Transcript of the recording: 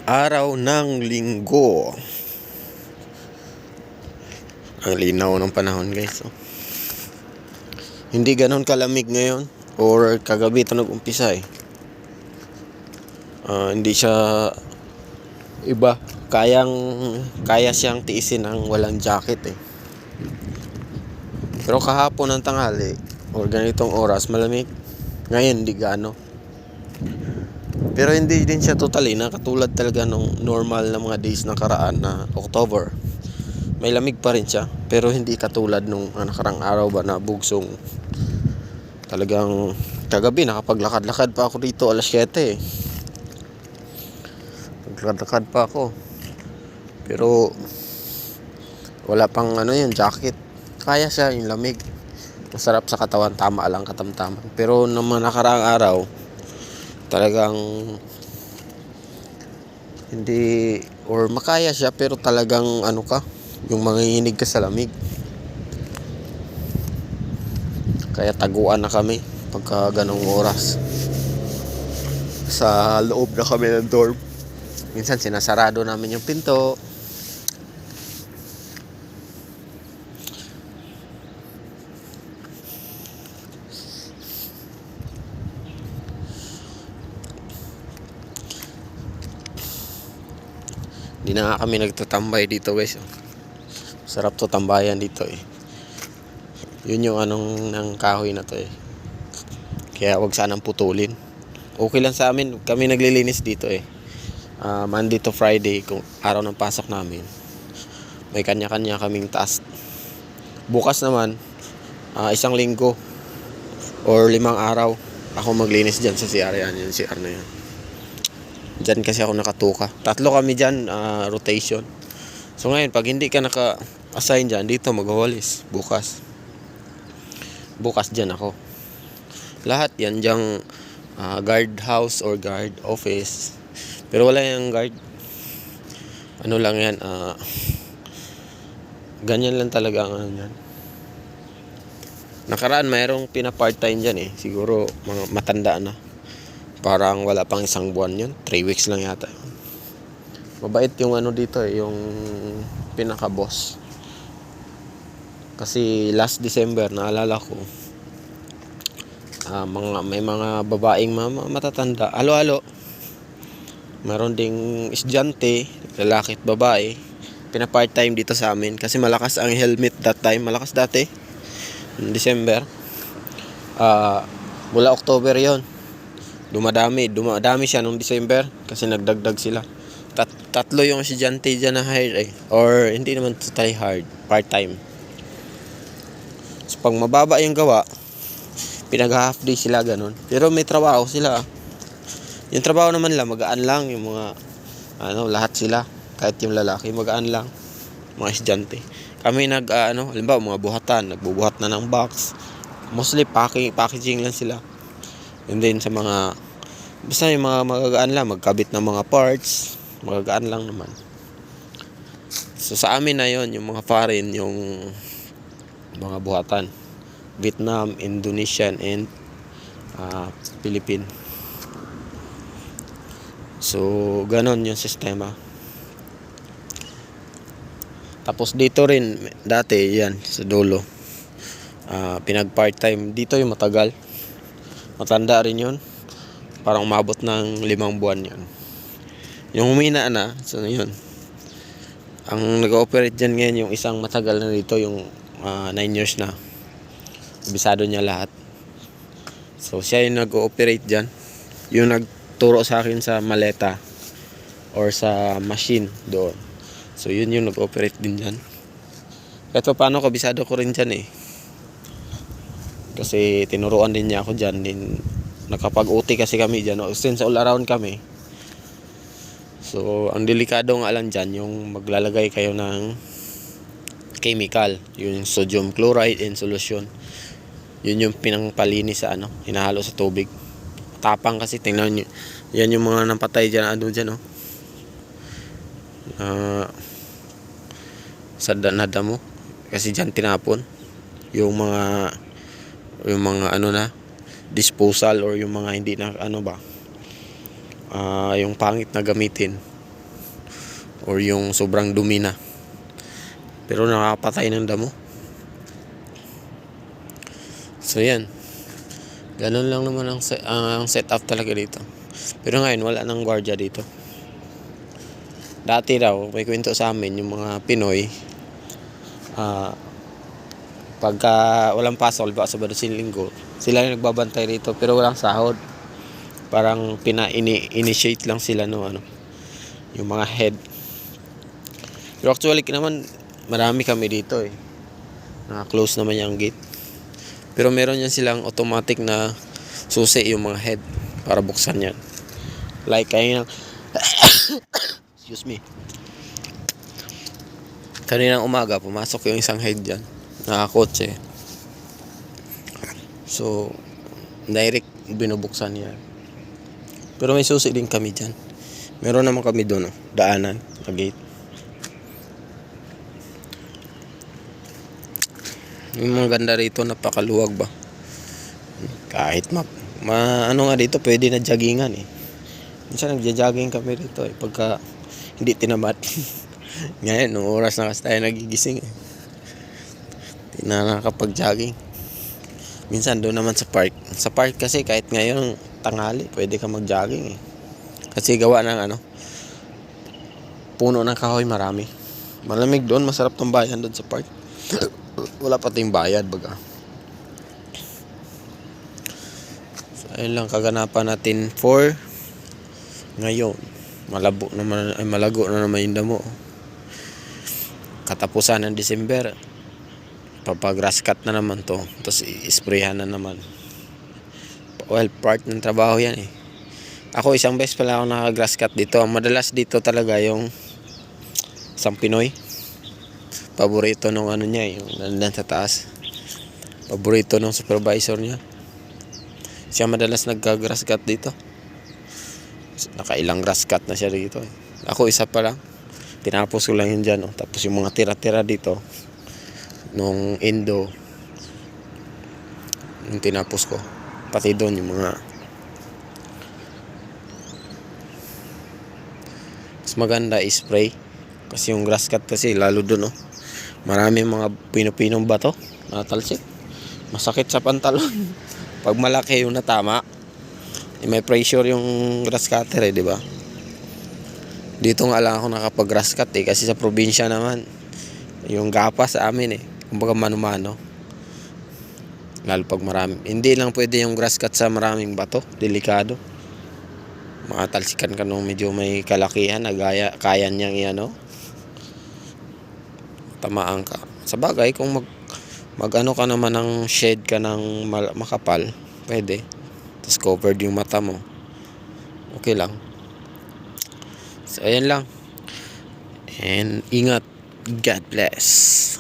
Araw ng linggo. Ang linaw ng panahon, guys. Hindi ganon kalamig ngayon. Or kagabi ito nag-umpisa eh. Hindi siya iba. Kaya siyang tiisin ng walang jacket eh. Pero kahapon ng tanghali or ganitong oras malamig. Ngayon hindi gaano. Pero hindi din siya totally na katulad talaga nung normal na mga days na karaan na October. May lamig pa rin siya, pero hindi katulad nung nakarang araw ba na bugsong. Talagang kagabi nakapaglakad-lakad pa ako dito alas 7 eh. Naglakad pa ako. Pero wala pang yan, jacket. Kaya siya yung lamig. Masarap sa katawan, tama lang katamtaman. Pero nung mga nakaraang araw, talagang hindi or makaya siya pero talagang yung manginginig ka sa lamig. Kaya taguan na kami pagka ganong oras. Sa loob na kami ng dorm. Minsan sinasarado namin yung pinto. Hindi na nga kami nagtatambay dito, guys. Sarap to tambayan dito eh. Yun yung ng kahoy na to eh. Kaya wag sanang putulin. Okay lang sa amin. Kami naglilinis dito eh. Monday to Friday, kung araw ng pasok namin, may kanya-kanya kaming task. Bukas naman, isang linggo or 5 araw, ako maglinis dyan sa CR yan. Yung CR na yan. Diyan kasi ako nakatuka. 3 kami dyan, rotation. So ngayon, pag hindi ka naka-assign dyan, dito magwawalis. Bukas dyan ako. Lahat yan dyang guard house or guard office. Pero wala yung guard. Ano lang yan, ganyan lang talaga ang yan. Nakaraan mayroong pina-part-time dyan eh. Siguro mga matanda na. Parang wala pang 1 buwan yun. 3 weeks lang yata. Mabait yung dito eh, yung pinaka-boss. Kasi last December, naalala ko, may mga babaeng matatanda. Halo-halo. Meron ding estudyante, lalaki at babae. Pina-part-time dito sa amin. Kasi malakas ang helmet that time. Malakas dati. December. Mula October yon. Dumadami siya nung December kasi nagdagdag sila. 3 yung estudyante dyan na hire eh. Or hindi naman totally hard, part-time. So pag mababa yung gawa, pinag-half day sila ganun. Pero may trabaho sila. Yung trabaho naman lang, magaan lang yung mga lahat sila, kahit yung lalaki, magaan lang. Mga estudyante. Kami halimbawa mga buhatan, nagbubuhat na ng box. Mostly packaging lang sila. And then sa basta yung mga magagaan lang, magkabit ng mga parts, magagaan lang naman. So sa amin na yon, yung mga foreign, yung mga buhatan, Vietnam, Indonesian, and Philippine. So ganon yung sistema. Tapos dito rin dati yan sa dulo, pinag part-time dito yung matagal. Matanda rin yun. Parang umabot ng 5 buwan yun. Yung humina na, so yun. Ang nag-ooperate dyan ngayon, yung isang matagal na dito, yung 9 years na. Bisado niya lahat. So siya yung nag-ooperate dyan. Yung nagturo sa akin sa maleta or sa machine doon. So yun yung nag-ooperate din dyan. Kahit paano, kabisado ko rin dyan eh. Kasi tinuruan din niya ako dyan. Din nakapag-uti kasi kami dyan. Since all around kami. So ang delikado nga lang dyan, yung maglalagay kayo ng chemical. Yung sodium chloride in solution. Yun yung pinangpalinis sa hinahalo sa tubig. Tapang kasi, tingnan nyo. Yan yung mga napatay dyan. Dyan sa nadamo. Kasi dyan tinapon. Yung mga disposal or yung mga hindi na yung pangit na gamitin, or yung sobrang dumi na. Pero nakakapatay ng damo. So yan. Ganun lang naman ang setup talaga dito. Pero ngayon wala nang gwardiya dito. Dati raw may kwento sa amin yung mga Pinoy, pagka walang pasok ba sa Sabado Linggo, sila yung nagbabantay rito pero walang sahod. Parang initiate lang sila no yung mga head. Pero actually naman marami kami dito eh. Naka-close naman yung gate. Pero meron yan silang automatic na susi yung mga head para buksan yan. Like kaninang excuse me. Kaninang umaga pumasok yung isang head dyan. Nakakotse. So direct binubuksan niya. Pero may susi din kami dyan. Meron naman kami doon, daanan, na gate. Yung mga ganda rito, napakaluwag ba? Kahit ano nga dito, pwede na joggingan eh. Minsan nagja-jogging kami rito eh, pagka hindi tinamat. Ngayon, nung oras na kasi tayo nagigising eh. Hindi na nakakapag-jogging. Minsan doon naman sa park. Sa park kasi kahit ngayon tanghali, pwede ka mag-jogging eh. Kasi gawa ng puno ng kahoy marami. Malamig doon, masarap tong bayan doon sa park. Wala pa tayong bayad baga. So ayun lang kaganapan natin for ngayon. Malago na naman yung damo. Katapusan ng December, papag-grass cut na naman to. Tapos i-sprayhan na naman. Well, part ng trabaho yan eh. Ako isang beses pala ako naka-grass cut dito. Ang madalas dito talaga yung isang Pinoy. Paborito nung niya yung nandan sa taas. Paborito nung supervisor niya. Siya madalas nagka-grass cut dito. Nakailang grass cut na siya dito eh. Ako isa pa lang. Tinapos ko lang yun dyan. Tapos yung mga tira-tira dito nung Indo, yung tinapos ko. Pati doon yung mga mas maganda i-spray. Kasi yung grass cut kasi lalo doon maraming mga pinong bato natalsik. Masakit sa pantalon. Pag malaki yung natama, may pressure yung grass cutter eh, di ba? Dito nga lang ako nakapag-grass cut eh, kasi sa probinsya naman yung gapa sa amin eh. Kumbaga mano-mano. Lalo pag marami. Hindi lang pwede yung grass cut sa maraming bato, delikado. Makatalsikan ka nung medyo may kalakihan na kaya niyang tamaan ka. Sa bagay, kung mag-ano ka naman ng shade ka ng makapal, pwede. Tapos covered yung mata mo. Okay lang. So, ayan lang. And ingat. God bless.